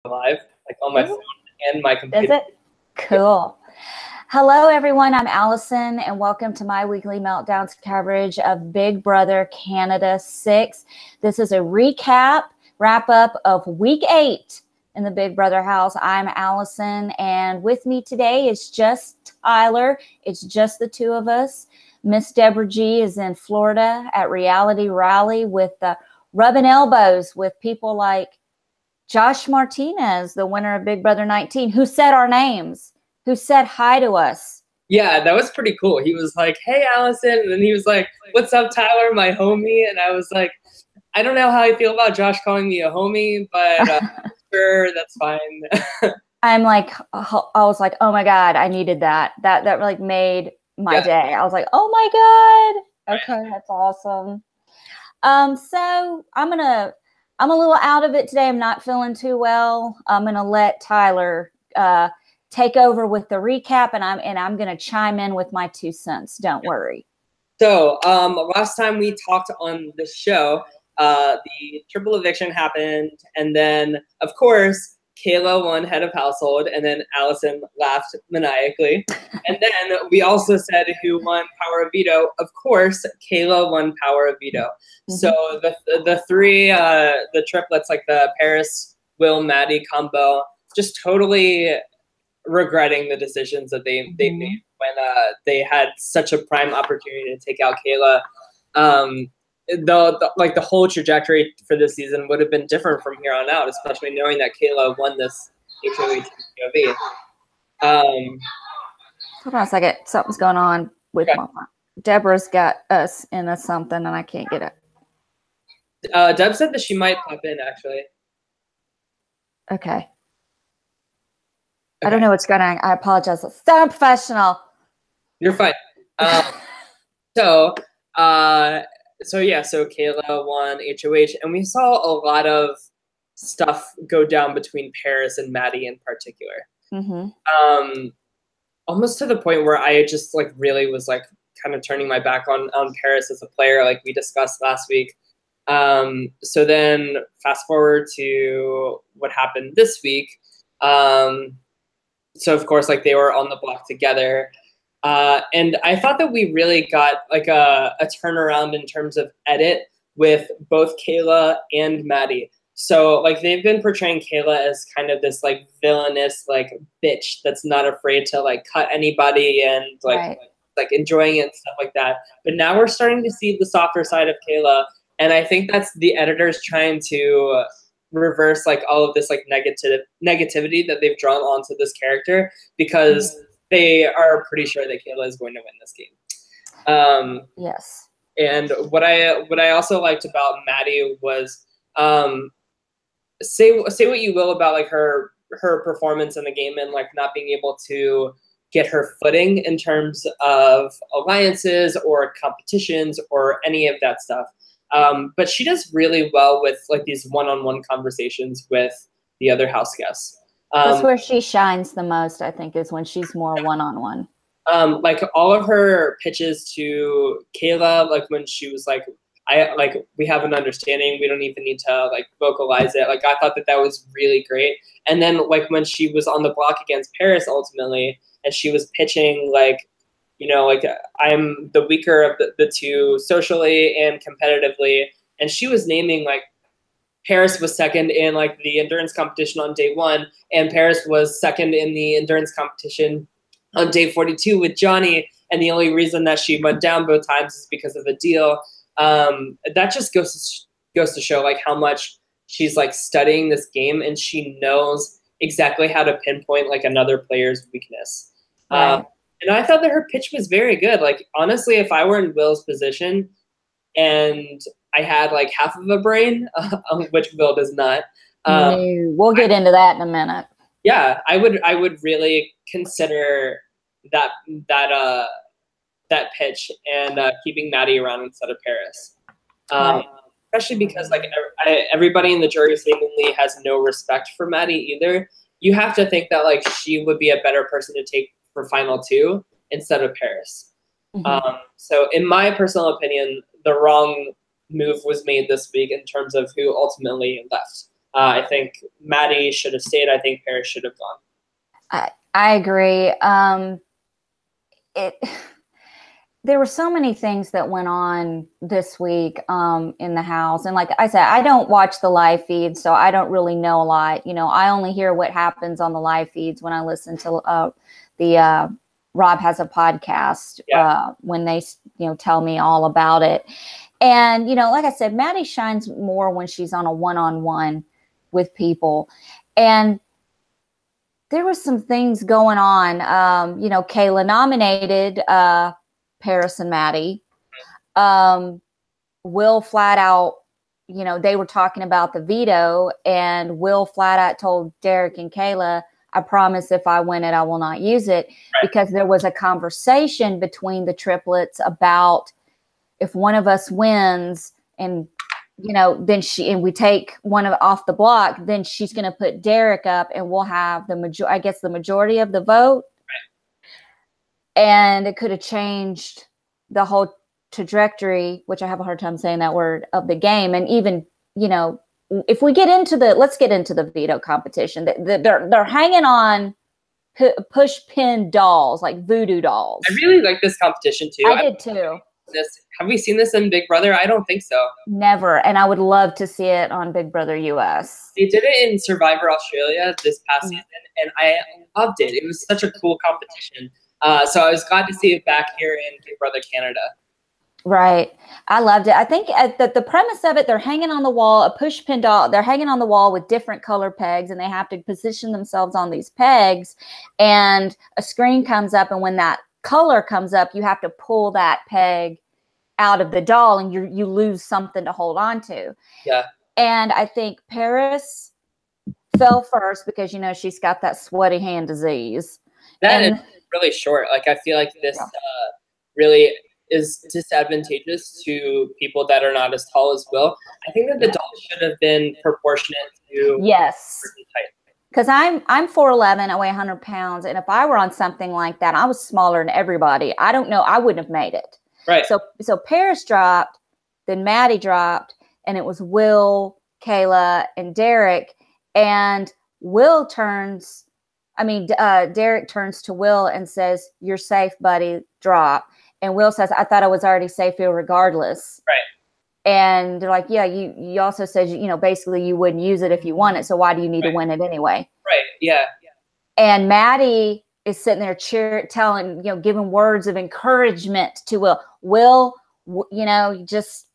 live, like on my phone and my computer. Does it? Cool. Hello, everyone. I'm Allison, and welcome to my weekly Meltdowns coverage of Big Brother Canada 6. This is a wrap-up of Week 8 in the Big Brother house. I'm Allison, and with me today is just Tyler. It's just the two of us. Miss Deborah G is in Florida at Reality Rally with rubbing elbows with people like Josh Martinez, the winner of Big Brother 19, who said our names, who said hi to us. Yeah, that was pretty cool. He was like, "Hey, Allison," and then he was like, "What's up, Tyler, my homie?" And I was like, I don't know how I feel about Josh calling me a homie, but sure, that's fine. I was like, oh my God, I needed that. That like made my day. I was like, oh my God. Okay, that's awesome. So I'm a little out of it today. I'm not feeling too well. I'm gonna let Tyler take over with the recap, and I'm gonna chime in with my 2 cents. Don't worry. So last time we talked on the show, the triple eviction happened, and then of course Kayla won head of household, and then Allison laughed maniacally. And then we also said who won power of veto. Of course, Kayla won power of veto. Mm-hmm. So the three, the triplets, like the Paris, Will, Maddie combo, just totally regretting the decisions that they made when they had such a prime opportunity to take out Kayla. The whole trajectory for this season would have been different from here on out, especially knowing that Kayla won this HOH POV. Hold on a second. Something's going on with Mama. Deborah's got us in a something, and I can't get it. Deb said that she might pop in, actually. Okay. I don't know what's going on. I apologize. It's so unprofessional. You're fine. So Kayla won HOH, and we saw a lot of stuff go down between Paris and Maddie in particular. Mm-hmm. Almost to the point where I just like really was like kind of turning my back on Paris as a player, like we discussed last week. So then fast forward to what happened this week. So of course, like they were on the block together. And I thought that we really got like a turnaround in terms of edit with both Kayla and Maddie. So like they've been portraying Kayla as kind of this like villainous like bitch that's not afraid to like cut anybody and like enjoying it and stuff like that. But now we're starting to see the softer side of Kayla, and I think that's the editors trying to reverse like all of this like negativity that they've drawn onto this character, because they are pretty sure that Kayla is going to win this game. Yes. And what I also liked about Maddie was say what you will about like her performance in the game and like not being able to get her footing in terms of alliances or competitions or any of that stuff. But she does really well with like these one-on-one conversations with the other house guests. That's where she shines the most, I think, is when she's more one-on-one. Like all of her pitches to Kayla, like when she was like, we have an understanding, we don't even need to like vocalize it. Like I thought that was really great. And then like when she was on the block against Paris ultimately, and she was pitching like, you know, like I'm the weaker of the two socially and competitively. And she was naming like Paris was second in like the endurance competition on day 1, and Paris was second in the endurance competition on day 42 with Johnny. And the only reason that she went down both times is because of a deal. That just goes to show like how much she's like studying this game, and she knows exactly how to pinpoint like another player's weakness. Right. And I thought that her pitch was very good. Like, honestly, if I were in Will's position and I had like half of a brain, which Will does not. No, we'll get into that in a minute. Yeah, I would really consider that pitch and keeping Maddie around instead of Paris. Right. Especially because like everybody in the jury seemingly has no respect for Maddie either. You have to think that like she would be a better person to take for final 2 instead of Paris. Mm-hmm. So in my personal opinion, the wrong move was made this week in terms of who ultimately left. I think Maddie should have stayed. I think Paris should have gone. I agree. There were so many things that went on this week in the house. And like I said, I don't watch the live feeds, so I don't really know a lot. You know, I only hear what happens on the live feeds when I listen to the Rob Has a Podcast, when they, you know, tell me all about it. And, you know, like I said, Maddie shines more when she's on a one-on-one with people. And there was some things going on. You know, Kayla nominated Paris and Maddie. Will flat out, you know, they were talking about the veto, and Will flat out told Derek and Kayla, I promise if I win it, I will not use it. Because there was a conversation between the triplets about if one of us wins and, you know, then we take one off the block, then she's going to put Derek up and we'll have the majority of the vote. And it could have changed the whole trajectory, which I have a hard time saying that word, of the game. And even, you know, if we let's get into the veto competition. They're hanging on push pin dolls, like voodoo dolls. I really like this competition too. I did too. Have we seen this in Big Brother? I don't think so. Never. And I would love to see it on Big Brother US. They did it in Survivor Australia this past season, and I loved it. It was such a cool competition. So I was glad to see it back here in Big Brother Canada. Right. I loved it. I think the premise of it, they're hanging on the wall, a push pin doll. They're hanging on the wall with different color pegs, and they have to position themselves on these pegs. And a screen comes up, and when that color comes up, you have to pull that peg out of the doll, and you lose something to hold on to. Yeah. And I think Paris fell first because, you know, she's got that sweaty hand disease. That is really short. Like, I feel like this really is disadvantageous to people that are not as tall as Will. I think that the doll should have been proportionate to height. Because I'm 4'11", I weigh 100 pounds, and if I were on something like that, I was smaller than everybody. I don't know, I wouldn't have made it. Right. So Paris dropped, then Maddie dropped, and it was Will, Kayla, and Derek. And Derek turns to Will and says, "You're safe, buddy, drop." And Will says, "I thought I was already safe here regardless." Right. And they're like, "Yeah, you also said, you know, basically you wouldn't use it if you won it. So why do you need to win it anyway?" Right. Yeah. And Maddie is sitting there telling, you know, giving words of encouragement to Will. Will, you know, just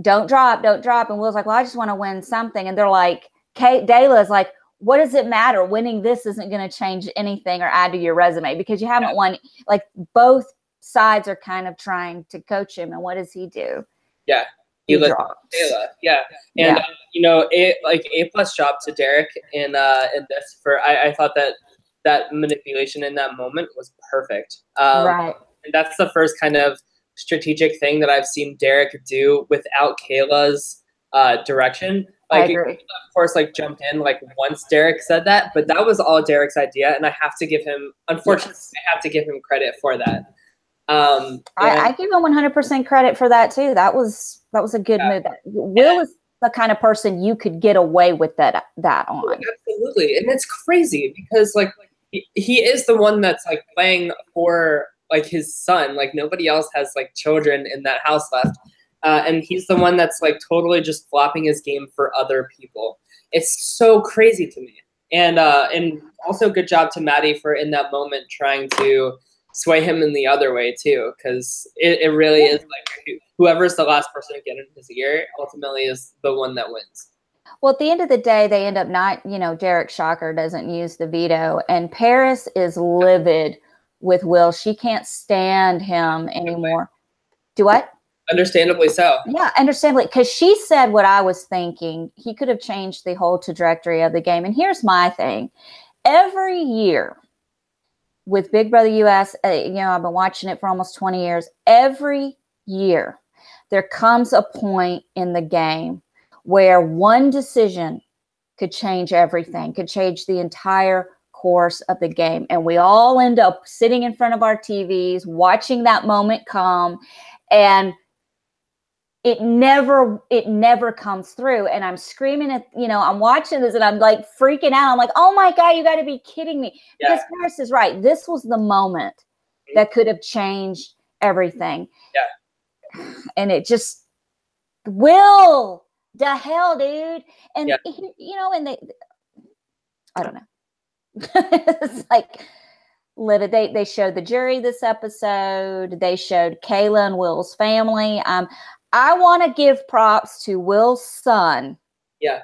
don't drop. And Will's like, "Well, I just want to win something." And they're like, Dayla's like, "What does it matter? Winning this isn't going to change anything or add to your resume because you haven't won." Like, both sides are kind of trying to coach him. And what does he do? Yeah. He drops. Kayla. Yeah. And, you know, A+ job to Derek in this I thought that manipulation in that moment was perfect. Right. And that's the first kind of strategic thing that I've seen Derek do without Kayla's direction. Like, I agree. Of course, like, jumped in like once Derek said that, but that was all Derek's idea, and I have to give him, unfortunately, I have to give him credit for that. I give him 100% credit for that too. That was a good move. Will is the kind of person you could get away with that on. Absolutely, and it's crazy because like he is the one that's like playing for like his son. Like, nobody else has like children in that house left. And he's the one that's like totally just flopping his game for other people. It's so crazy to me. And also good job to Maddie for in that moment trying to sway him in the other way too, because it really is like whoever's the last person to get in his ear ultimately is the one that wins. Well, at the end of the day, they end up not, you know, Derek Shocker doesn't use the veto, and Paris is livid with Will. She can't stand him anymore. Do what? Understandably so. Yeah, understandably, because she said what I was thinking. He could have changed the whole trajectory of the game. And here's my thing. Every year with Big Brother US, you know, I've been watching it for almost 20 years. Every year there comes a point in the game where one decision could change everything, could change the entire course of the game. And we all end up sitting in front of our TVs, watching that moment come. And it never comes through. And I'm screaming at, I'm watching this and I'm like freaking out. I'm like, oh my God, you got to be kidding me. Yeah. Because Paris is right. This was the moment that could have changed everything. Yeah. And it just, Will, the hell, dude. And, and I don't know. It's like, livid. They showed the jury this episode. They showed Kayla and Will's family. I want to give props to Will's son. Yeah.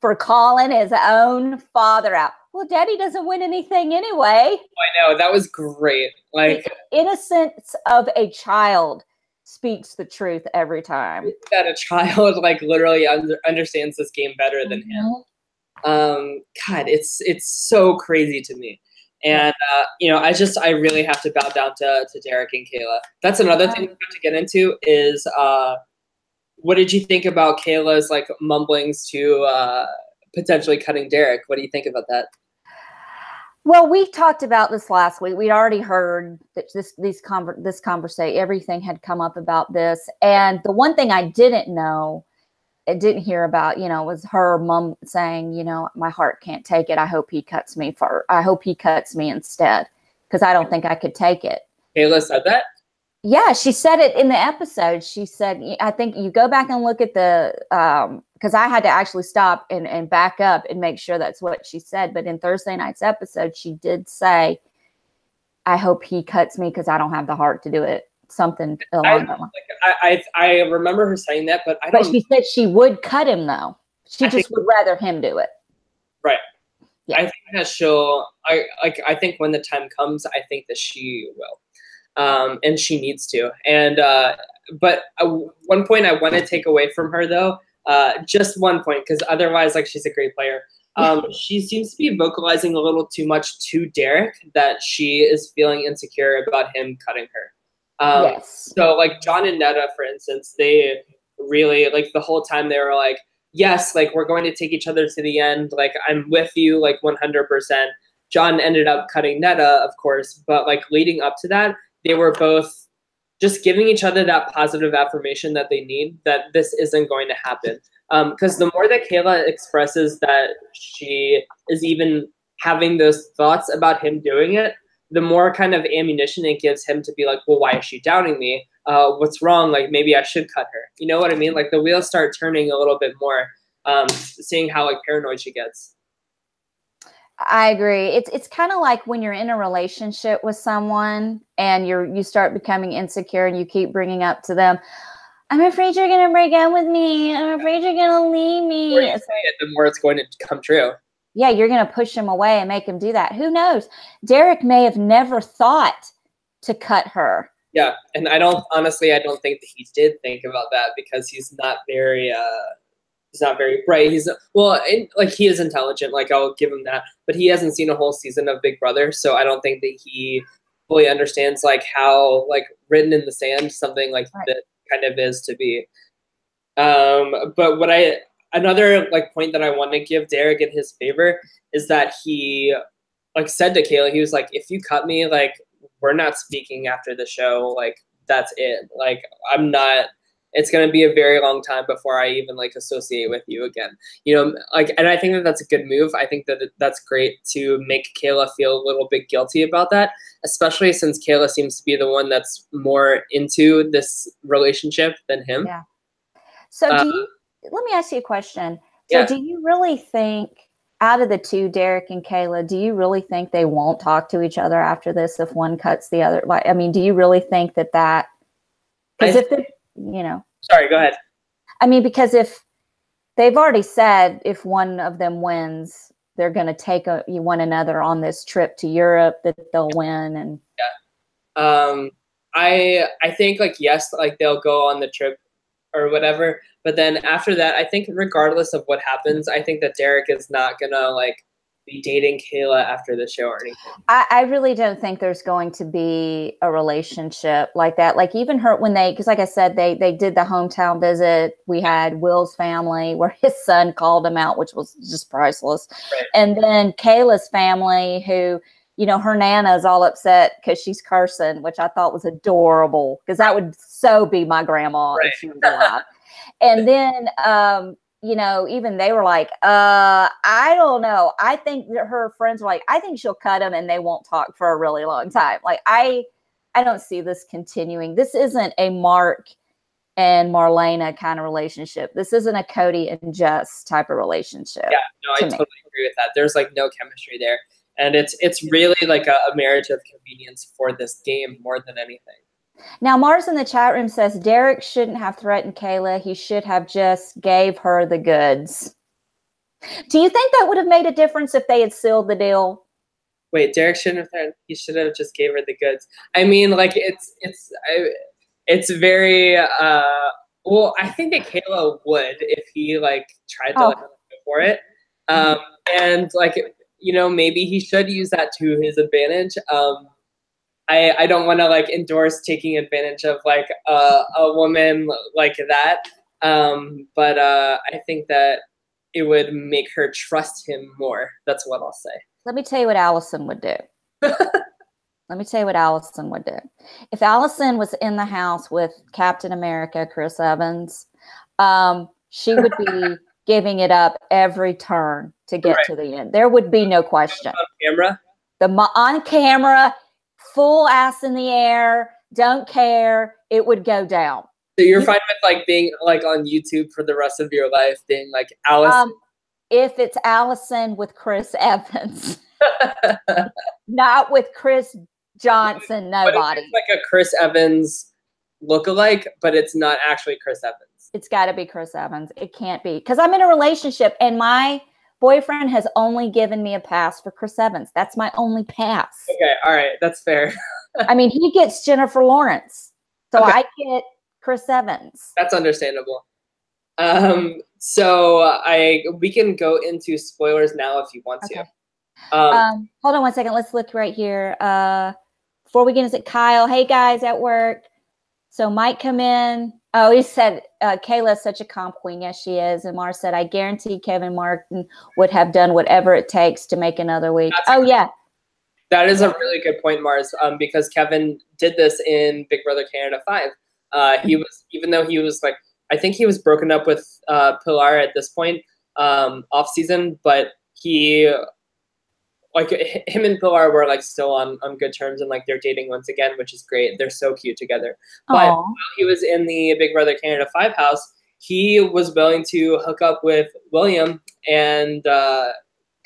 For calling his own father out. Well, Daddy doesn't win anything anyway. I know, that was great. Like, the innocence of a child speaks the truth every time. That a child like literally understands this game better than him. God, it's so crazy to me. And I really have to bow down to Derek and Kayla. That's another thing we have to get into is what did you think about Kayla's like mumblings to potentially cutting Derek? What do you think about that? Well, we talked about this last week. We'd already heard that this conversation, everything had come up about this. And the one thing I didn't hear about, was her mom saying, my heart can't take it. I hope he cuts me instead, because I don't think I could take it. Kayla said that? Yeah, she said it in the episode. She said, I think you go back and look at the, because I had to actually stop and back up and make sure that's what she said. But in Thursday night's episode, she did say, I hope he cuts me because I don't have the heart to do it. Something along that line. I remember her saying that, but But she said she would cut him, though. She just would rather him do it. Right. Yeah. I think that I think when the time comes, I think that she will. And she needs to. And but one point I want to take away from her, though, just one point, because otherwise, like, she's a great player. She seems to be vocalizing a little too much to Derek that she is feeling insecure about him cutting her. Yes. So, like, John and Netta, for instance, they really, like, the whole time they were like, yes, like, we're going to take each other to the end. Like, I'm with you, like, 100%. John ended up cutting Netta, of course, but, like, leading up to that, they were both just giving each other that positive affirmation that they need, that this isn't going to happen. Because the more that Kayla expresses that she is even having those thoughts about him doing it, the more kind of ammunition it gives him to be like, well, why is she doubting me? What's wrong? Like, maybe I should cut her. You know what I mean? Like, the wheels start turning a little bit more, seeing how, like, paranoid she gets. I agree. It's kind of like when you're in a relationship with someone and you start becoming insecure and you keep bringing up to them, I'm afraid you're going to break up with me. I'm afraid you're going to leave me. The more you say it, the more it's going to come true. Yeah, you're going to push him away and make him do that. Who knows? Derek may have never thought to cut her. Yeah, and I don't think that he did think about that because he's not very bright. He is intelligent, like, I'll give him that, but he hasn't seen a whole season of Big Brother, so I don't think that he fully understands, like, how, like, written in the sand something like that kind of is to be. But another, like, point that I want to give Derek in his favor is that he, like, said to Kayla, he was like, if you cut me, like, we're not speaking after the show, like, that's it. Like, it's going to be a very long time before I even, like, associate with you again. Like, and I think that that's a good move. I think that that's great to make Kayla feel a little bit guilty about that, especially since Kayla seems to be the one that's more into this relationship than him. Yeah. So let me ask you a question. So do you really think, out of the two, Derek and Kayla, do you really think they won't talk to each other after this if one cuts the other? I mean, do you really think that, because if they, Sorry, go ahead. I mean, because if they've already said if one of them wins, they're going to take one another on this trip to Europe, that they'll win. And I think, like, yes, like, they'll go on the trip or whatever, but then after that, I think regardless of what happens, I think that Derek is not gonna, like, be dating Kayla after the show or anything. I really don't think there's going to be a relationship like that. Like, even her, because like I said, they did the hometown visit. We had Will's family where his son called him out, which was just priceless. Right. And then Kayla's family, who you know, her Nana's all upset because she's cursing, which I thought was adorable because that would so be my grandma if she was alive. And then, you know, even they were like, I don't know. I think that her friends were like, I think she'll cut them and they won't talk for a really long time. Like, I don't see this continuing. This isn't a Mark and Marlena kind of relationship. This isn't a Cody and Jess type of relationship. Yeah, no, I totally agree with that. There's like no chemistry there. And it's really like a marriage of convenience for this game more than anything. Now, Mars in the chat room says Derek shouldn't have threatened Kayla. He should have just gave her the goods. Do you think that would have made a difference if they had sealed the deal? Wait, Derek shouldn't have threatened. He should have just gave her the goods. I mean, like it's very well, I think that Kayla would if he like tried to like go for it. And like, you know, maybe he should use that to his advantage. I don't want to like endorse taking advantage of like a woman like that. But I think that it would make her trust him more. That's what I'll say. Let me tell you what Allison would do. Let me tell you what Allison would do. If Allison was in the house with Captain America, Chris Evans, she would be giving it up every turn to get to the end. There would be no question. On camera? On camera, full ass in the air, don't care. It would go down. So you're fine with like being like on YouTube for the rest of your life, being like Allison? If it's Allison with Chris Evans. Not with Chris Johnson, nobody. It's like a Chris Evans lookalike, but it's not actually Chris Evans. It's got to be Chris Evans. It can't be. Because I'm in a relationship and my boyfriend has only given me a pass for Chris Evans. That's my only pass. Okay, all right. That's fair. I mean, he gets Jennifer Lawrence. So I get Chris Evans. That's understandable. So we can go into spoilers now if you want to. Hold on one second. Let's look right here. Before we get into Kyle, hey guys at work. So Mike come in. Oh, he said Kayla's such a calm queen. Yes, she is. And Mars said, I guarantee Kevin Martin would have done whatever it takes to make another week. Yeah. That is a really good point, Mars, because Kevin did this in Big Brother Canada 5. He was, even though he was like, I think he was broken up with Pilar at this point off season, but he, like him and Pilar were like still on good terms and like they're dating once again, which is great. They're so cute together. But while he was in the Big Brother Canada 5 house, he was willing to hook up with William and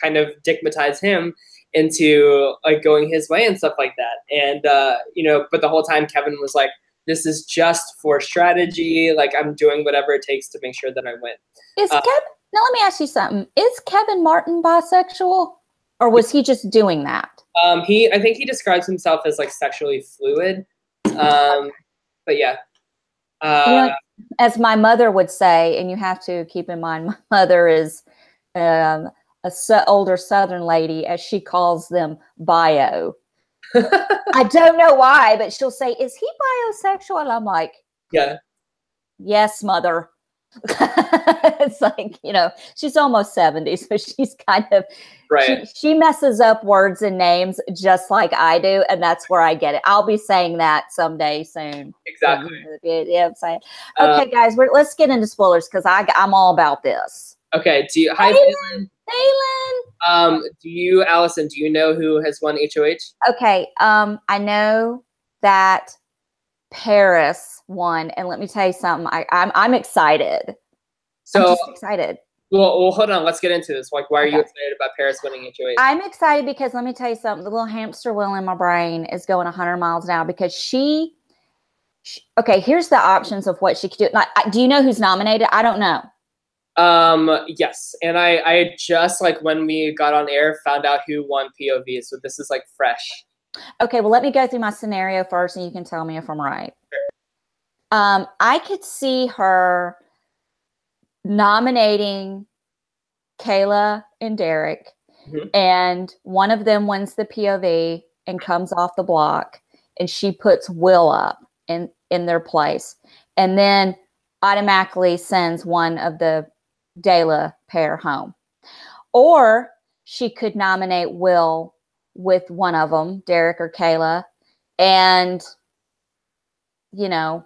kind of dickmatize him into like going his way and stuff like that. And you know, but the whole time Kevin was like, this is just for strategy. Like I'm doing whatever it takes to make sure that I win. Is Kevin, now let me ask you something. Is Kevin Martin bisexual? Or was he just doing that? I think he describes himself as like sexually fluid. But yeah. You know, as my mother would say, and you have to keep in mind, my mother is older Southern lady, as she calls them, bio. I don't know why, but she'll say, is he bisexual? And I'm like, yeah. Yes, mother. It's like, you know, she's almost 70, so she's kind of she messes up words and names just like I do, and that's where I get it. I'll be saying that someday soon. Exactly. Yeah, I'm saying. Okay, guys, let's get into spoilers because I'm all about this. Okay. Hi, Phelan. Allison, do you know who has won HOH? Okay. I know that Paris won, and let me tell you something. I'm excited. So I'm just excited. Well, hold on. Let's get into this. Like, why are you excited about Paris winning HOH? I'm excited because let me tell you something. The little hamster wheel in my brain is going 100 miles an hour because she okay, here's the options of what she could do. Like, do you know who's nominated? I don't know. Yes. And I just, like, when we got on air, found out who won POV. So this is, like, fresh. Okay, well, let me go through my scenario first, and you can tell me if I'm right. Sure. I could see her nominating Kayla and Derek, and one of them wins the POV and comes off the block, and she puts Will up in their place, and then automatically sends one of the Dela pair home. Or she could nominate Will with one of them, Derek or Kayla, and, you know,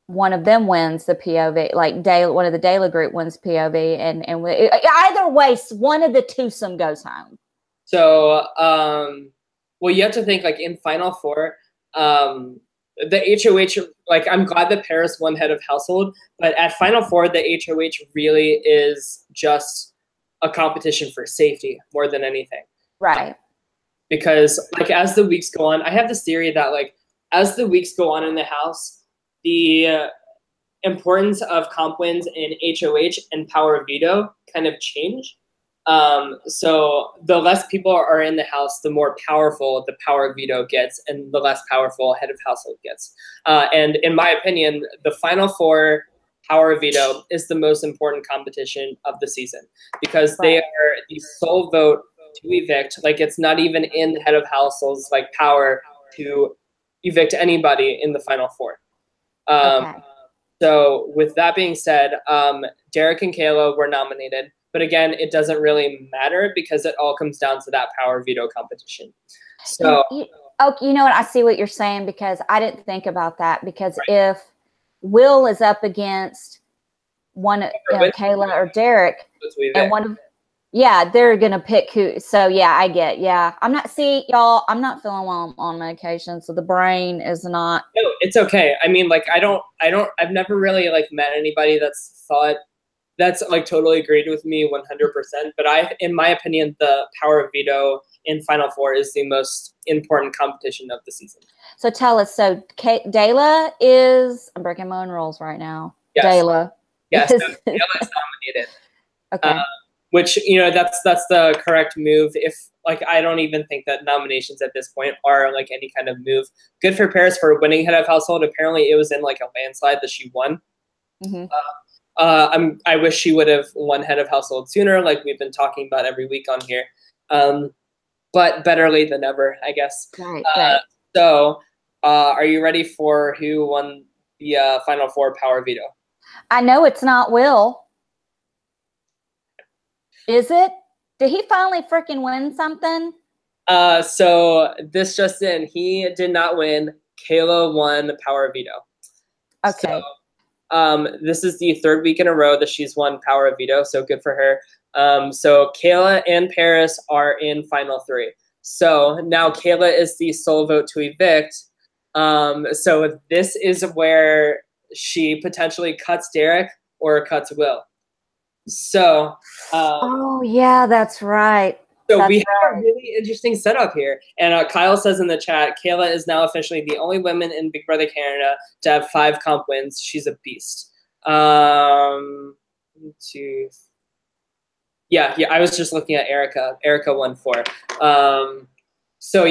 one of them wins the POV, like one of the Dayla group wins POV, and either way, one of the twosome goes home. So, well, you have to think, like, in Final Four, the HOH, like, I'm glad that Paris won head of household, but at Final Four, the HOH really is just a competition for safety more than anything. Right. Because, like, as the weeks go on, I have this theory that, like, as the weeks go on in the house, the importance of comp wins in HOH and power veto kind of change. So the less people are in the house, the more powerful the power veto gets, and the less powerful head of household gets. And in my opinion, the Final Four power veto is the most important competition of the season, because they are the sole vote to evict. Like, it's not even in the head of households like power to evict anybody in the Final Four. Okay. So with that being said, Derek and Kayla were nominated. But again, it doesn't really matter because it all comes down to that power veto competition. So, you know what? I see what you're saying, because I didn't think about that. Because if Will is up against one, Kayla or Derek, and one of, they're gonna pick who. So I get. Yeah, I'm not. See, y'all, I'm not feeling well on medication, so the brain is not. No, it's okay. I mean, like, I've never really, like, met anybody that's like totally agreed with me 100%. But in my opinion, the power veto in Final Four is the most important competition of the season. So tell us. So Dayla is. I'm breaking my own rules right now. Yes. Dayla. Yes, Dayla is nominated. Okay. Which, you know, that's the correct move. If, like, I don't even think that nominations at this point are, like, any kind of move. Good for Paris for winning head of household. Apparently, it was in, like, a landslide that she won. Mm-hmm. I wish she would have won head of household sooner, like we've been talking about every week on here. But better late than never, I guess. Right. So, are you ready for who won the Final Four power veto? I know it's not Will. Is it? Did he finally freaking win something? So this just in, he did not win. Kayla won power veto. Okay. So, this is the third week in a row that she's won power veto, so good for her. So Kayla and Paris are in Final Three. So now Kayla is the sole vote to evict. So this is where she potentially cuts Derek or cuts Will. So, oh yeah, that's right. So we have a really interesting setup here. And Kyle says in the chat, Kayla is now officially the only woman in Big Brother Canada to have 5 comp wins. She's a beast. I was just looking at Erica. Erica won 4. So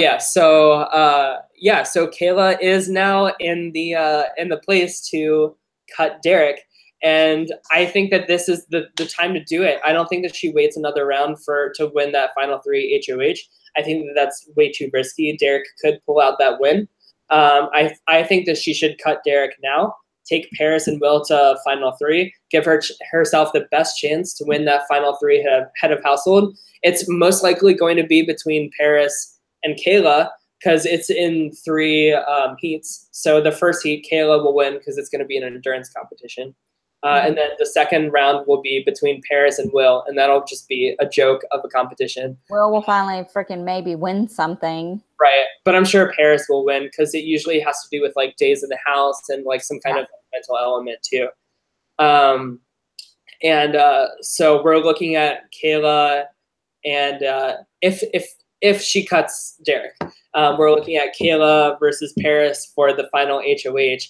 Kayla is now in the place to cut Derek. And I think that this is the time to do it. I don't think that she waits another round to win that Final 3 HOH. I think that's way too risky. Derek could pull out that win. I think that she should cut Derek now, take Paris and Will to Final 3, give herself the best chance to win that Final 3 head of household. It's most likely going to be between Paris and Kayla, because it's in 3 heats. So the first heat, Kayla will win because it's going to be an endurance competition. And then the second round will be between Paris and Will, and that'll just be a joke of a competition. Will will finally freaking maybe win something. Right, but I'm sure Paris will win because it usually has to do with, like, days in the house and, like, some kind of mental element too. So we're looking at Kayla, and if she cuts Derek, we're looking at Kayla versus Paris for the final HOH.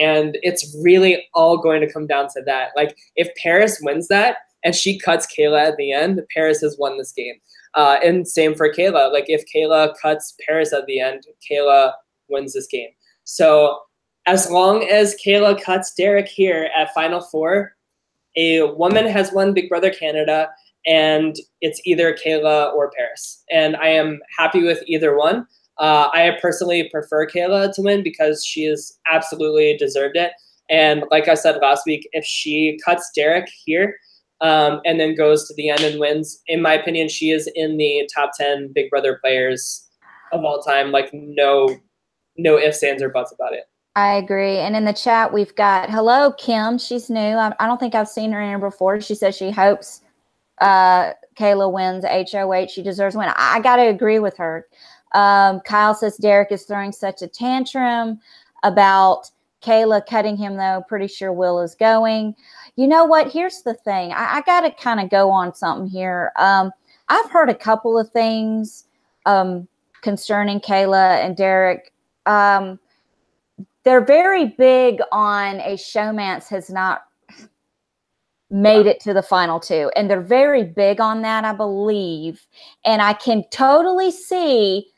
And it's really all going to come down to that. Like, if Paris wins that and she cuts Kayla at the end, Paris has won this game. And same for Kayla. Like, if Kayla cuts Paris at the end, Kayla wins this game. So as long as Kayla cuts Derek here at Final Four, a woman has won Big Brother Canada, and it's either Kayla or Paris. And I am happy with either one. I personally prefer Kayla to win because she has absolutely deserved it. And like I said last week, if she cuts Derek here, and then goes to the end and wins. In my opinion, she is in the top 10 Big Brother players of all time. Like no ifs, ands, or buts about it. I agree. And in the chat, we've got, hello, Kim. She's new. I don't think I've seen her in here before. She says she hopes Kayla wins HOH. She deserves a win. I got to agree with her. Kyle says Derek is throwing such a tantrum about Kayla cutting him, though. Pretty sure Will is going. You know what? Here's the thing. I got to kind of go on something here. I've heard a couple of things concerning Kayla and Derek. They're very big on a showmance has not made it to the final two. And they're very big on that, I believe. And I can totally see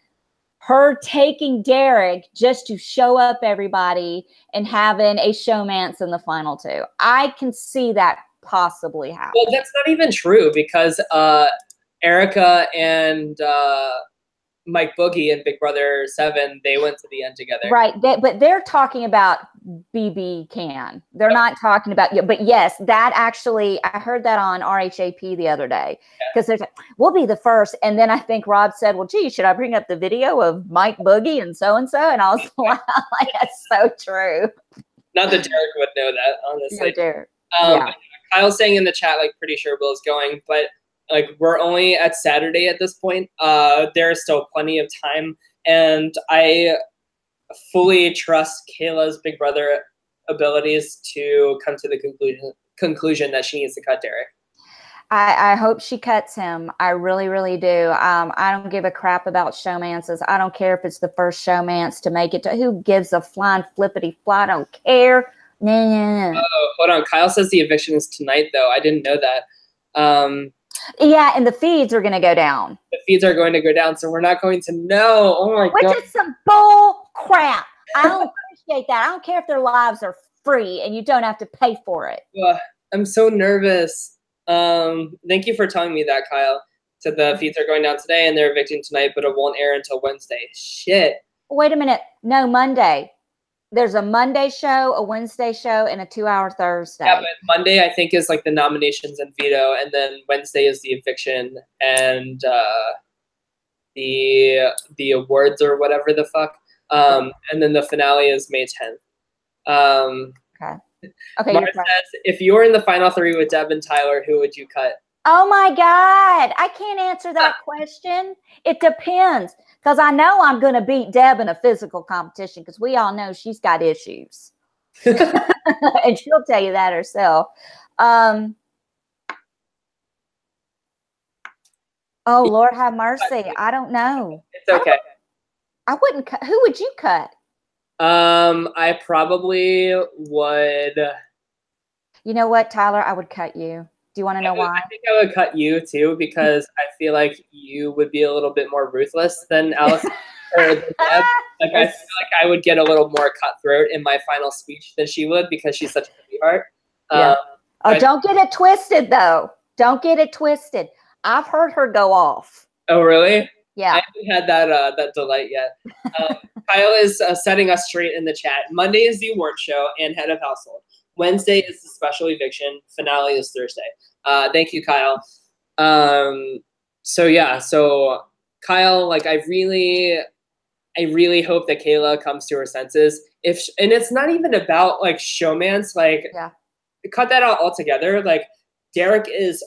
her taking Derek just to show up everybody and having a showmance in the final two. I can see that possibly happen. Well, that's not even true because Erica and Mike Boogie and Big Brother 7, they went to the end together. Right. But they're talking about BB Can. They're not talking about you. But yes, that actually, I heard that on RHAP the other day. Because there's we'll be the first. And then I think Rob said, well, gee, should I bring up the video of Mike Boogie and so-and-so? And I was like, that's so true. Not that Derek would know that, honestly. No, Derek. Kyle's saying in the chat, like, pretty sure Will's going. But like, we're only at Saturday at this point. There's still plenty of time. And I fully trust Kayla's Big Brother abilities to come to the conclusion that she needs to cut Derek. I hope she cuts him. I really, really do. I don't give a crap about showmances. I don't care if it's the first showmance to make it to. Who gives a flying flippity fly? I don't care. No. Hold on. Kyle says the eviction is tonight, though. I didn't know that. Yeah, and the feeds are going to go down. The feeds are going to go down, so we're not going to know. Oh, my God. Which is some bull crap. I don't appreciate that. I don't care if their lives are free and you don't have to pay for it. I'm so nervous. Thank you for telling me that, Kyle. So the feeds are going down today, and they're evicting tonight, but it won't air until Wednesday. Shit. Wait a minute. No, Monday. There's a Monday show, a Wednesday show, and a 2-hour Thursday. Yeah, but Monday, I think, is like the nominations and veto, and then Wednesday is the eviction and the awards or whatever the fuck. And then the finale is May 10th. Okay. Mark says, if you were in the final three with Deb and Tyler, who would you cut? Oh, my God. I can't answer that question. It depends. Because I know I'm going to beat Deb in a physical competition because we all know she's got issues. And she'll tell you that herself. Oh, Lord have mercy. I don't know. It's okay. I wouldn't cut. Who would you cut? I probably would. You know what, Tyler? I would cut you. Do you want to know why? I think I would cut you too because I feel like you would be a little bit more ruthless than Allison or than Deb. Like I feel like I would get a little more cutthroat in my final speech than she would because she's such a sweetheart. Don't get it twisted though. Don't get it twisted. I've heard her go off. Oh really? Yeah. I haven't had that delight yet. Kyle is setting us straight in the chat. Monday is the award show and head of household. Wednesday is the special eviction. Finale is Thursday. Thank you, Kyle. So Kyle, like I really hope that Kayla comes to her senses. And it's not even about like showmance, like cut that out altogether. Like Derek is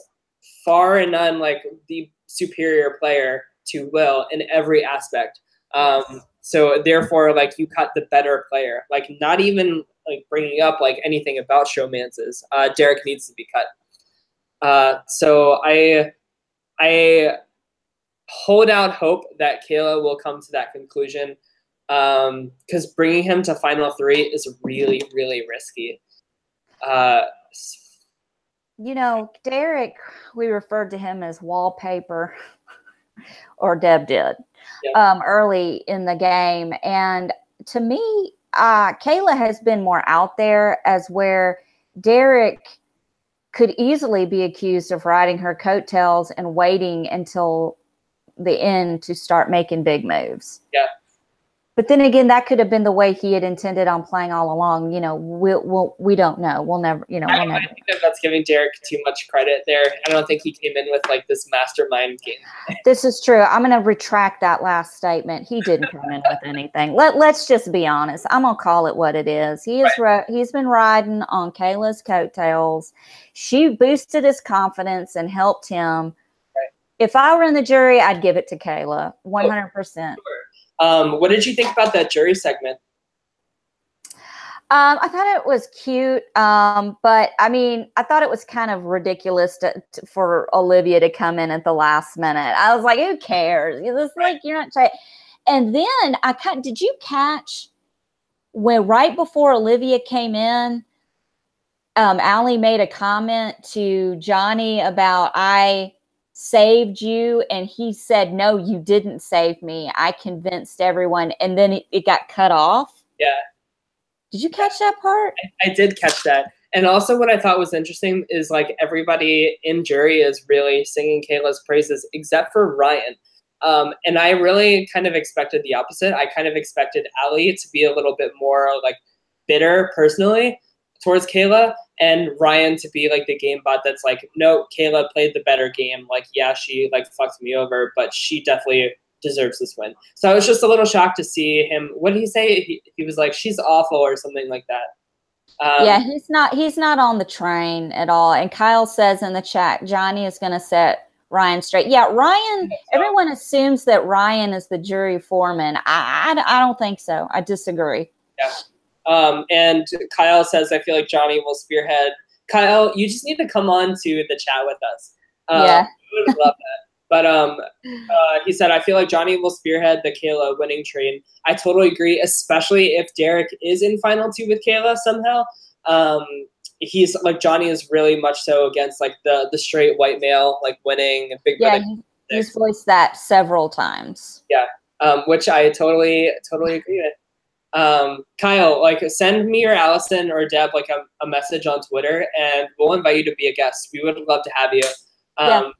far and none like the superior player to Will in every aspect. So therefore, like you cut the better player, like not even like bringing up like anything about showmances. Derek needs to be cut. So I hold out hope that Kayla will come to that conclusion because bringing him to final three is really, really risky. You know, Derek, we referred to him as wallpaper, or Deb did, early in the game. And to me, Kayla has been more out there as where Derek could easily be accused of riding her coattails and waiting until the end to start making big moves. Yeah. But then again, that could have been the way he had intended on playing all along. You know, we don't know. We'll never, you know, we'll never. I think that's giving Derek too much credit there. I don't think he came in with like this mastermind game. This is true. I'm going to retract that last statement. He didn't come in with anything. Let's just be honest. I'm going to call it what it is. He's been riding on Kayla's coattails. She boosted his confidence and helped him. Right. If I were in the jury, I'd give it to Kayla, 100%. Oh, sure. What did you think about that jury segment? I thought it was cute, but I mean, I thought it was kind of ridiculous for Olivia to come in at the last minute. I was like, who cares? It's like, you're not trying. And then did you catch when right before Olivia came in, Allie made a comment to Johnny about, I saved you, and he said, no, you didn't save me. I convinced everyone. And then it got cut off. Yeah. Did you catch that part? I did catch that. And also what I thought was interesting is like everybody in jury is really singing Kayla's praises except for Ryan. And I really kind of expected the opposite. I kind of expected Allie to be a little bit more like bitter personally towards Kayla, and Ryan to be like the game bot that's like, no, Kayla played the better game. Like, yeah, she like fucked me over, but she definitely deserves this win. So I was just a little shocked to see him. What did he say? He was like, she's awful or something like that. Yeah, he's not on the train at all. And Kyle says in the chat, Johnny is going to set Ryan straight. Yeah, Ryan, everyone assumes that Ryan is the jury foreman. I don't think so. I disagree. Yeah. And Kyle says, I feel like Johnny will spearhead. Kyle, you just need to come on to the chat with us. Yeah. We would love that. But he said, I feel like Johnny will spearhead the Kayla winning train. I totally agree, especially if Derek is in final two with Kayla somehow. He's like, Johnny is really much so against like the straight white male, like winning Big Brother. Yeah, he's voiced that several times. Yeah, which I totally agree with. Kyle, like send me or Allison or Deb like a message on Twitter and we'll invite you to be a guest. We would love to have you. Yeah.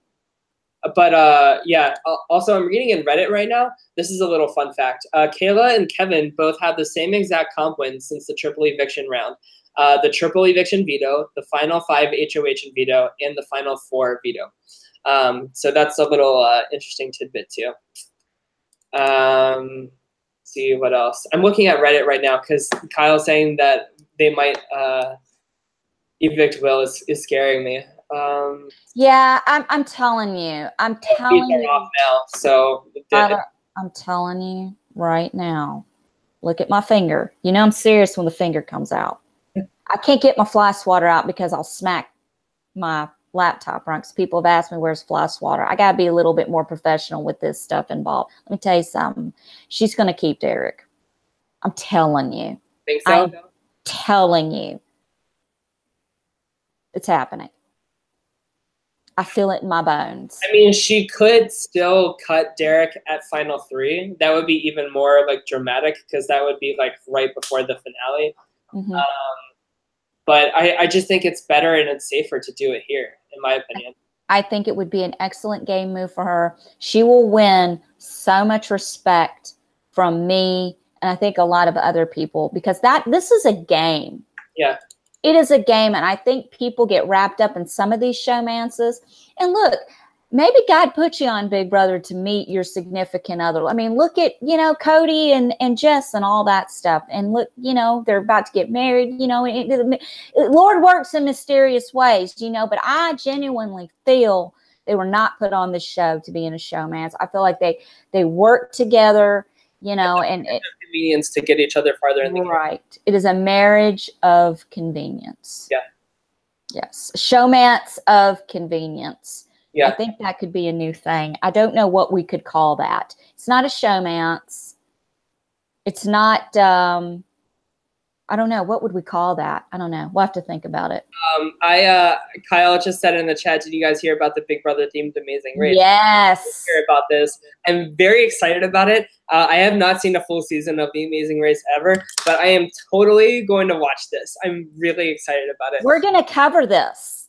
But yeah, also I'm reading in Reddit right now. This is a little fun fact. Kayla and Kevin both have the same exact comp wins since the triple eviction round. The triple eviction veto, the final 5 HOH and veto, and the final 4 veto. So that's a little interesting tidbit too. See what else. I'm looking at Reddit right now because Kyle's saying that they might evict Will is scaring me. Yeah, I'm telling you. I'm telling you. Off now, so I'm telling you right now. Look at my finger. You know I'm serious when the finger comes out. I can't get my fly swatter out because I'll smack my laptop, right? Because people have asked me, where's fly swatter? I got to be a little bit more professional with this stuff involved. Let me tell you something. She's going to keep Derek. I'm telling you. Think so? I'm telling you. It's happening. I feel it in my bones. I mean, she could still cut Derek at final 3. That would be even more like dramatic because that would be like right before the finale. Mm-hmm. But I just think it's better and it's safer to do it here, in my opinion. I think it would be an excellent game move for her. She will win so much respect from me and I think a lot of other people because this is a game. Yeah. It is a game, and I think people get wrapped up in some of these showmances. And look, maybe God put you on Big Brother to meet your significant other. I mean, look at, Cody and Jess and all that stuff. And look, they're about to get married, Lord works in mysterious ways, but I genuinely feel they were not put on this show to be in a showmance. I feel like they work together, and convenience to get each other farther in the game. Right. It is a marriage of convenience. Yeah. Yes. Showmance of convenience. Yeah. I think that could be a new thing. I don't know what we could call that. It's not a showmance. It's not, I don't know. What would we call that? I don't know. We'll have to think about it. Kyle just said in the chat, did you guys hear about the Big Brother themed Amazing Race? Yes. Hear about this. I'm very excited about it. I have not seen a full season of the Amazing Race ever, but I am totally going to watch this. I'm really excited about it. We're going to cover this.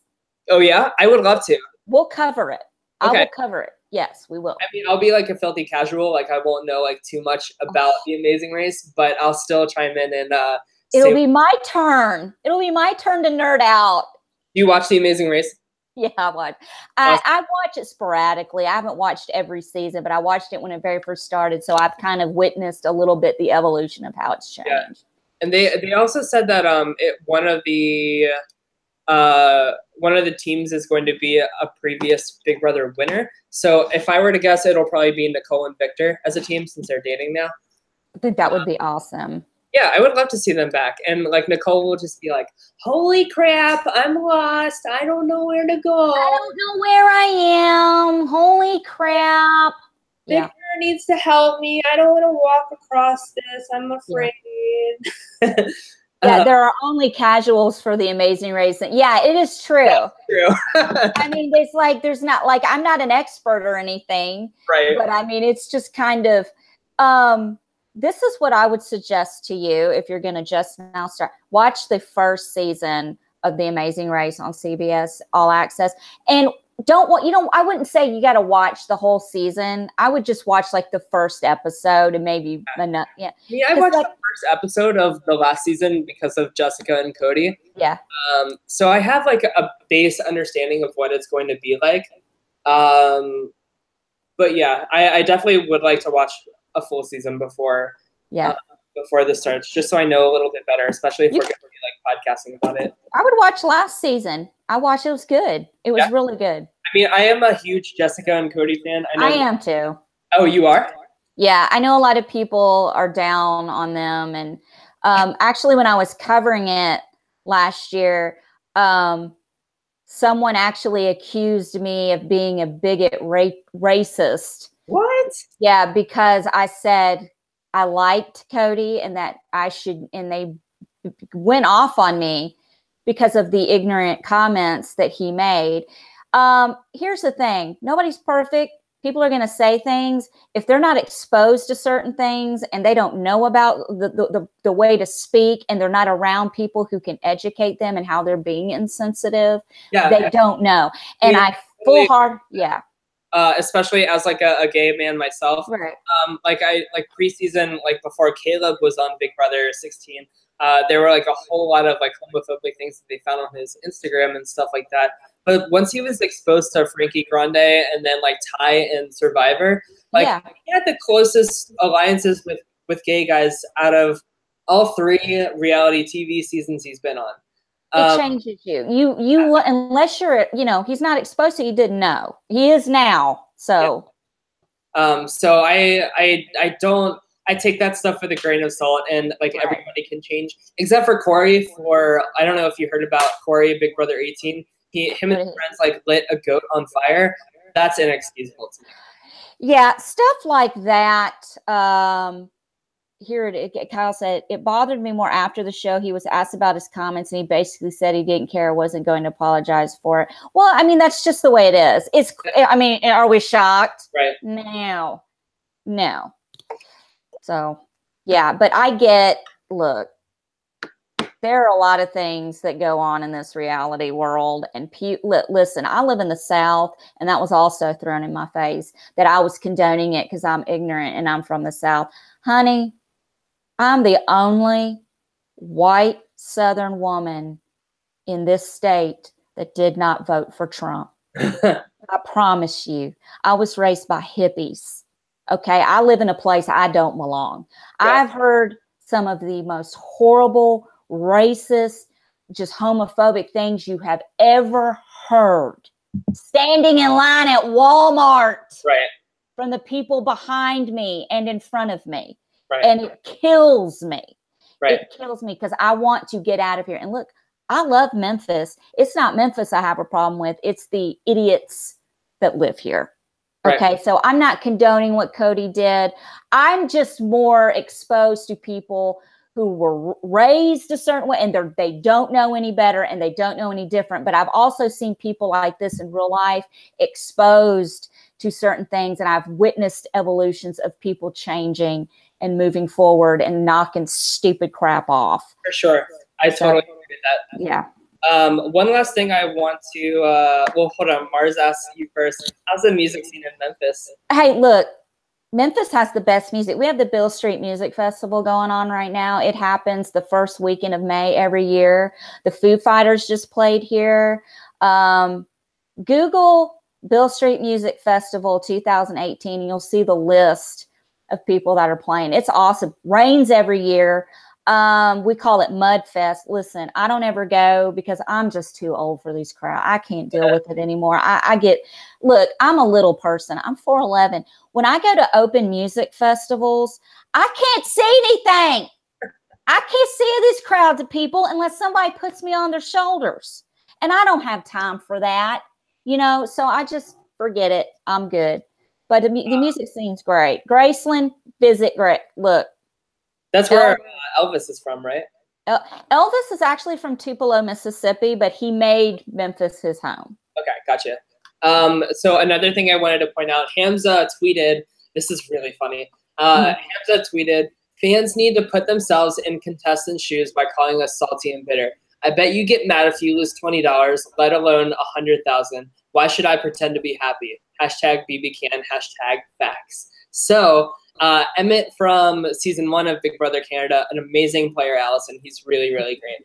Oh, yeah? I would love to. We'll cover it. Okay. I will cover it. Yes, we will. I mean, I'll be like a filthy casual. Like I won't know like too much about The Amazing Race, but I'll still chime in and it'll be my turn. It'll be my turn to nerd out. Do you watch The Amazing Race? Yeah, I watch. I watch it sporadically. I haven't watched every season, but I watched it when it very first started. So I've kind of witnessed a little bit the evolution of how it's changed. Yeah. And they also said that one of the teams is going to be a previous Big Brother winner. So if I were to guess, it'll probably be Nicole and Victor as a team since they're dating now. I think that would be awesome. Yeah, I would love to see them back. And like Nicole will just be like, holy crap, I'm lost. I don't know where to go. I don't know where I am. Holy crap. Victor needs to help me. I don't want to walk across this. I'm afraid. Yeah, there are only casuals for The Amazing Race. Yeah, it is true. That's true. I mean, there's not like, I'm not an expert or anything. Right. But I mean, it's just kind of, this is what I would suggest to you if you're going to just now start. Watch the first season of The Amazing Race on CBS All Access. And I wouldn't say you got to watch the whole season. I would just watch like the first episode and maybe enough. Yeah. I watched the first episode of the last season because of Jessica and Cody. Yeah. So I have like a base understanding of what it's going to be like. But yeah, I definitely would like to watch a full season before this starts, just so I know a little bit better, especially if we're going to be like podcasting about it. I would watch last season. I watched it. It was good. It was really good. I mean, I am a huge Jessica and Cody fan. I am too. Oh, you are? Yeah, I know a lot of people are down on them. And actually, when I was covering it last year, someone actually accused me of being a bigot racist. What? Yeah, because I said I liked Cody and that I should, and they went off on me because of the ignorant comments that he made. Here's the thing. Nobody's perfect. People are going to say things. If they're not exposed to certain things and they don't know about the way to speak and they're not around people who can educate them and how they're being insensitive, they don't know. And especially as like a gay man myself. Right. Like preseason, like before Caleb was on Big Brother 16, there were like a whole lot of like homophobic things that they found on his Instagram and stuff like that. But once he was exposed to Frankie Grande and then like Ty and Survivor, he had the closest alliances with gay guys out of all 3 reality TV seasons he's been on. It changes you. You unless you're, he's not exposed to, he didn't know. He is now. So. So I take that stuff with a grain of salt, and like everybody can change, except for Corey. I don't know if you heard about Corey, Big Brother 18. Him and his friends like lit a goat on fire. That's inexcusable to me. Yeah, stuff like that. Kyle said, it bothered me more after the show. He was asked about his comments and he basically said he didn't care, wasn't going to apologize for it. Well, I mean, that's just the way it is. Are we shocked? Right. No. So, yeah, but look, there are a lot of things that go on in this reality world. And listen, I live in the South, and that was also thrown in my face that I was condoning it because I'm ignorant and I'm from the South. Honey, I'm the only white Southern woman in this state that did not vote for Trump. I promise you. I was raised by hippies. Okay, I live in a place I don't belong. Yeah. I've heard some of the most horrible, racist, just homophobic things you have ever heard. Standing in line at Walmart. Right. From the people behind me and in front of me. Right. And it kills me. Right. It kills me because I want to get out of here. And look, I love Memphis. It's not Memphis I have a problem with. It's the idiots that live here. Okay, right. So I'm not condoning what Cody did. I'm just more exposed to people who were raised a certain way and they don't know any better and they don't know any different. But I've also seen people like this in real life exposed to certain things. And I've witnessed evolutions of people changing and moving forward and knocking stupid crap off. For sure. I totally agree with that. Yeah. One last thing I want to, well, hold on. Mars asked you first. How's the music scene in Memphis? Hey, look, Memphis has the best music. We have the Beale Street Music Festival going on right now. It happens the first weekend of May every year. The Foo Fighters just played here. Google Beale Street Music Festival 2018, and you'll see the list of people that are playing. It's awesome. Rains every year. We call it Mud Fest. Listen, I don't ever go because I'm just too old for these crowds. I can't deal with it anymore. Look, I'm a little person. I'm 4'11". When I go to open music festivals, I can't see anything. I can't see these crowds of people unless somebody puts me on their shoulders. And I don't have time for that, so I just forget it. I'm good. But the music scene's great. Graceland, visit Greg. Look. That's where Elvis is from, right? Elvis is actually from Tupelo, Mississippi, but he made Memphis his home. Okay, gotcha. So another thing I wanted to point out, Hamza tweeted, this is really funny. Hamza tweeted, fans need to put themselves in contestants' shoes by calling us salty and bitter. I bet you get mad if you lose $20, let alone 100,000. Why should I pretend to be happy? Hashtag BBCan, hashtag facts. So Emmett from season 1 of Big Brother Canada, an amazing player, Allison. He's really, really great.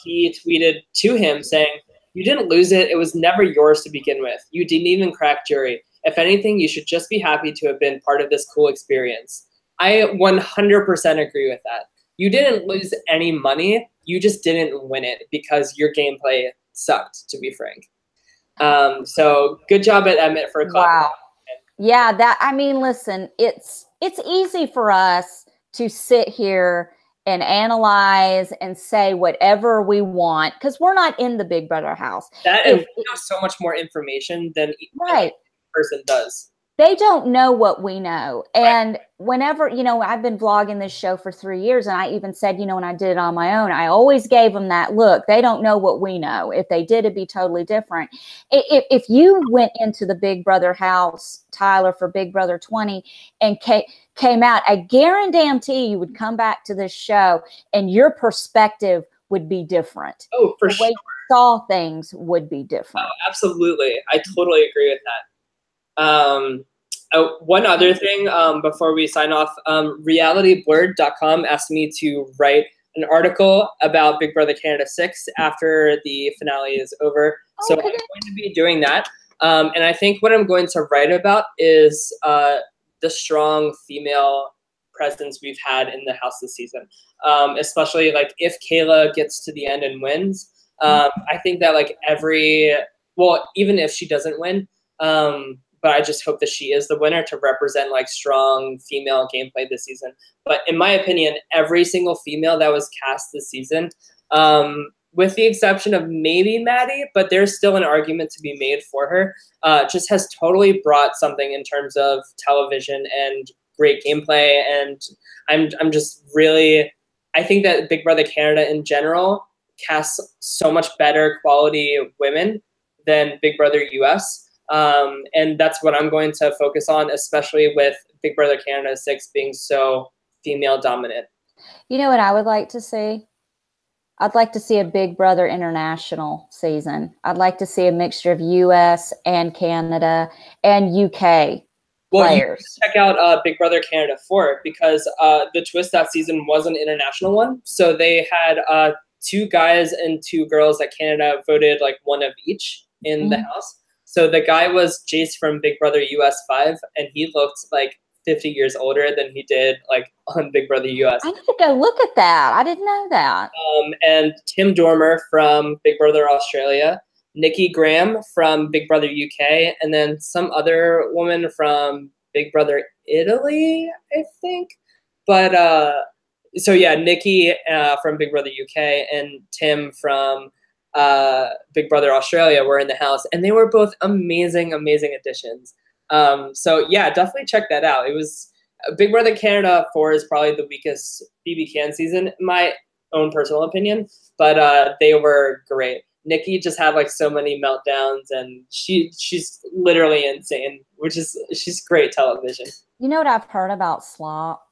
He tweeted to him saying, you didn't lose it. It was never yours to begin with. You didn't even crack jury. If anything, you should just be happy to have been part of this cool experience. I 100% agree with that. You didn't lose any money. You just didn't win it because your gameplay sucked, to be frank. So good job at Emmett for a clap. Wow. Yeah, listen, it's easy for us to sit here and analyze and say whatever we want because we're not in the Big Brother house. We know so much more information than each person does. They don't know what we know. And whenever, I've been vlogging this show for 3 years, and I even said, when I did it on my own, I always gave them that look. They don't know what we know. If they did, it'd be totally different. If you went into the Big Brother house, Tyler, for Big Brother 20 and came out, I guarantee you would come back to this show and your perspective would be different. Oh, for sure. The way you saw things would be different. Oh, absolutely. I totally agree with that. One other thing before we sign off, realityblurred.com asked me to write an article about Big Brother Canada 6 after the finale is over. So I'm going to be doing that. And I think what I'm going to write about is the strong female presence we've had in the house this season. Especially like if Kayla gets to the end and wins. I think that even if she doesn't win, but I just hope that she is the winner to represent like strong female gameplay this season. But in my opinion, every single female that was cast this season, with the exception of maybe Maddie, but there's still an argument to be made for her, just has totally brought something in terms of television and great gameplay. And I'm just really, I think that Big Brother Canada in general casts so much better quality women than Big Brother US. And that's what I'm going to focus on, especially with Big Brother Canada 6 being so female dominant. You know what I would like to see? I'd like to see a Big Brother International season. I'd like to see a mixture of US and Canada and UK players. You check out Big Brother Canada 4 because the twist that season was an international one. So they had 2 guys and 2 girls that Canada voted like one of each in the house. So the guy was Jace from Big Brother US 5, and he looked like 50 years older than he did like on Big Brother US. I need to go look at that. I didn't know that. And Tim Dormer from Big Brother Australia, Nikki Graham from Big Brother UK, and then some other woman from Big Brother Italy, I think. But so yeah, Nikki from Big Brother UK and Tim from Big Brother Australia were in the house, and they were both amazing additions. So yeah, definitely check that out. It was Big Brother Canada 4 is probably the weakest BB season in my own personal opinion, but they were great. Nikki just had like so many meltdowns, and she's literally insane, she's great television. You know what I've heard about slop?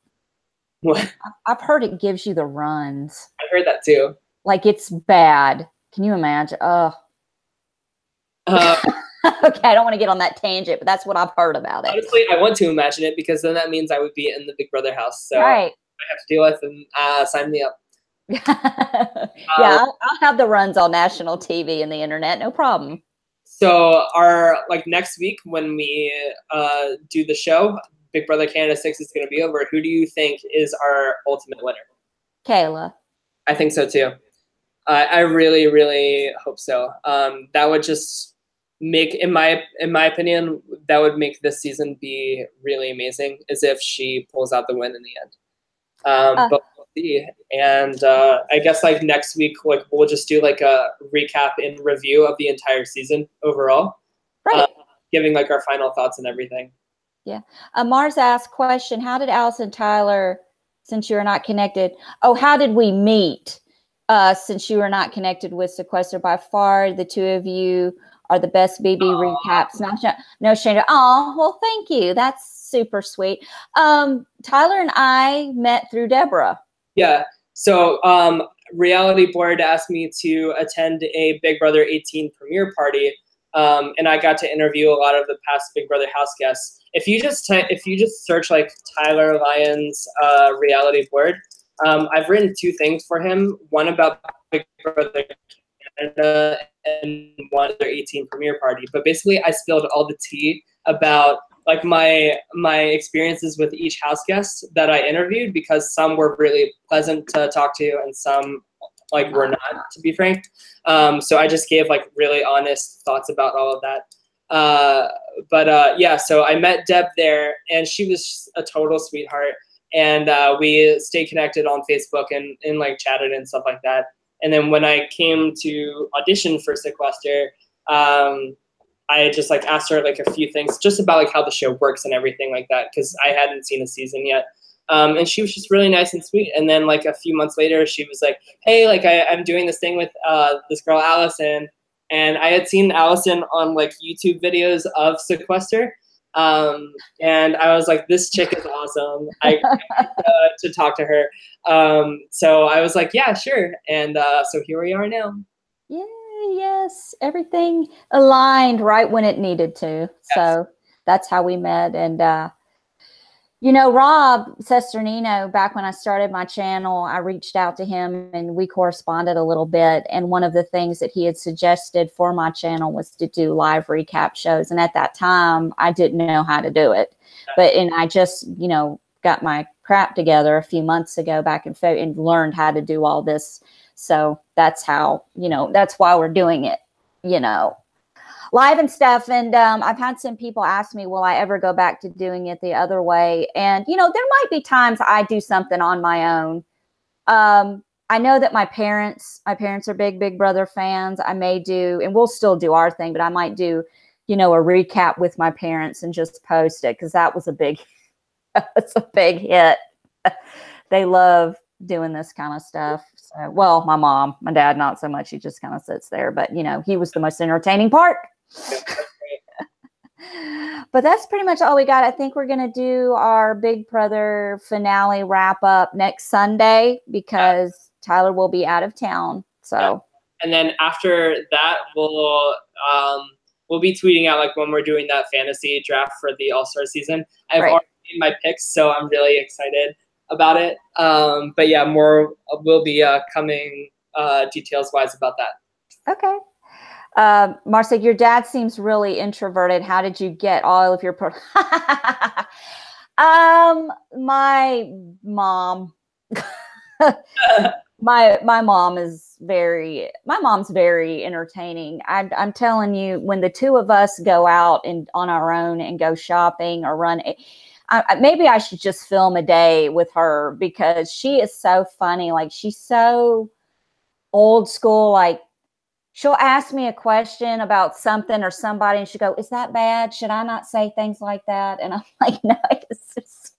What? I've heard it gives you the runs. I've heard that too. Like it's bad Can you imagine? Oh. Uh, Okay, I don't want to get on that tangent, but that's what I've heard about it. Honestly, I want to imagine it because then that means I would be in the Big Brother house. So right. I have to deal with and sign me up. Yeah, I'll have the runs on national TV and the internet, no problem. So our next week when we do the show, Big Brother Canada 6 is going to be over. Who do you think is our ultimate winner? Kayla. I think so too. I really, really hope so. That would just make, in my opinion, that would make this season be really amazing, as if she pulls out the win in the end. But we'll see. And I guess next week, we'll just do a recap and review of the entire season overall, right? Giving our final thoughts and everything. Yeah. Mars asked question: how did Allison Tyler, since you are not connected? Oh, how did we meet? Since you are not connected with Sequester, by far the two of you are the best BB recaps. No shame. Oh, well, thank you. That's super sweet. Tyler and I met through Deborah. Yeah. So Reality Board asked me to attend a Big Brother 18 premiere party, and I got to interview a lot of the past Big Brother house guests. If you just search Tyler Lyons Reality Board, I've written 2 things for him. One about Big Brother Canada and one other 18 premiere party. But basically, I spilled all the tea about my experiences with each house guest that I interviewed, because some were really pleasant to talk to and some were not, to be frank. So I just gave really honest thoughts about all of that. Yeah, so I met Deb there, and she was a total sweetheart. And we stayed connected on Facebook and chatted and stuff like that. And then when I came to audition for Sequester, I just asked her a few things just about how the show works and everything like that, because I hadn't seen a season yet. And she was just really nice and sweet. And then a few months later, she was like, hey, I'm doing this thing with this girl Allison. And I had seen Allison on YouTube videos of Sequester. And I was like, this chick is awesome. I to talk to her. So I was like, yeah, sure. And so here we are now. Yeah, yes. Everything aligned right when it needed to. Yes. So that's how we met. And, Rob Sesternino, back when I started my channel, I reached out to him and we corresponded a little bit. And one of the things that he had suggested for my channel was to do live recap shows. And at that time, I didn't know how to do it. And I just, got my crap together a few months ago back and learned how to do all this. So that's how, that's why we're doing it, live and stuff. And I've had some people ask me, will I ever go back to doing it the other way? And, there might be times I do something on my own. I know that my parents are big Brother fans. I may do, and we'll still do our thing, but I might do, a recap with my parents and just post it, because that was a big hit. They love doing this kind of stuff. So, well, my mom, my dad, not so much. He just kind of sits there, but he was the most entertaining part. But that's pretty much all we got. I think we're going to do our Big Brother finale wrap up next Sunday, because Tyler will be out of town. So, and then after that, we'll be tweeting out when we're doing that fantasy draft for the All-Star season. I've already made my picks, so I'm really excited about it. But yeah, more will be coming details wise about that. Okay. Marcia, your dad seems really introverted. How did you get all of your my mom my mom's very entertaining. I'm telling you, when the two of us go out and on our own and go shopping or run, maybe I should just film a day with her, because she is so funny. She's so old school. She'll ask me a question about something or somebody, and she'll go, is that bad? Should I not say things like that? And I'm like, no, it's just,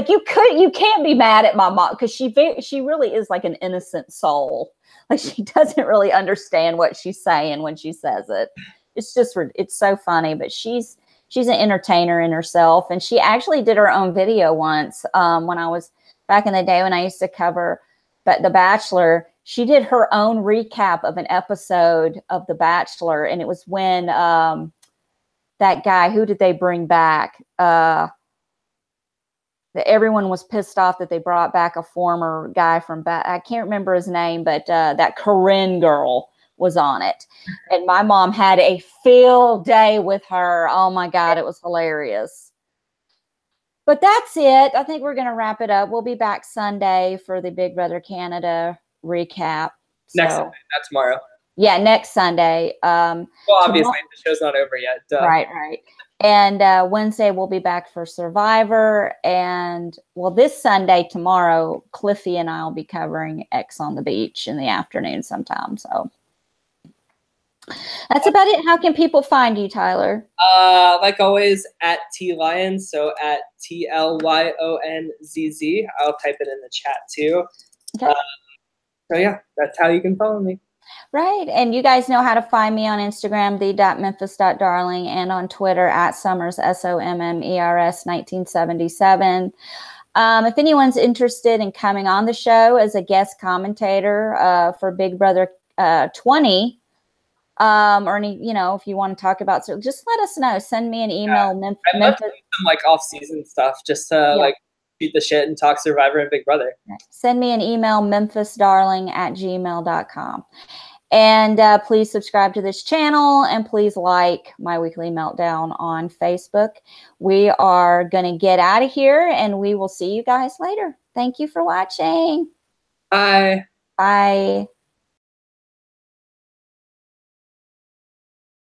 you can't be mad at my mom, because she really is an innocent soul. She doesn't really understand what she's saying when she says it. It's just, it's so funny. But she's an entertainer in herself, and she actually did her own video once when I was back in the day when I used to cover The Bachelor. she did her own recap of an episode of The Bachelor, and it was when that guy, who did they bring back? That everyone was pissed off that they brought back a former guy from back. I can't remember his name, but that Corinne girl was on it. And my mom had a field day with her. Oh my God, it was hilarious. But that's it. I think we're going to wrap it up. We'll be back Sunday for the Big Brother Canada recap. Next Sunday, not tomorrow. Yeah, next Sunday. Well, obviously, the show's not over yet. Duh. Right. And Wednesday, we'll be back for Survivor. And, well, this Sunday, tomorrow, Cliffy and I will be covering X on the Beach in the afternoon sometime. So that's about it. How can people find you, Tyler? Like always, at TLyonz, so at TLYONZZ. I'll type it in the chat, too. Okay. So, yeah, that's how you can follow me. Right. And you guys know how to find me on Instagram, the.memphis.darling, and on Twitter at Summers, SOMMERS 1977. If anyone's interested in coming on the show as a guest commentator for Big Brother 20, or any, if you want to talk about, so just let us know. Send me an email. I'd love to do some like off-season stuff, just to like shoot the shit and talk Survivor and Big Brother. Send me an email, memphisdarling@gmail.com. And please subscribe to this channel, and please like My Weekly Meltdown on Facebook. We are going to get out of here, and we will see you guys later. Thank you for watching. Bye. Bye.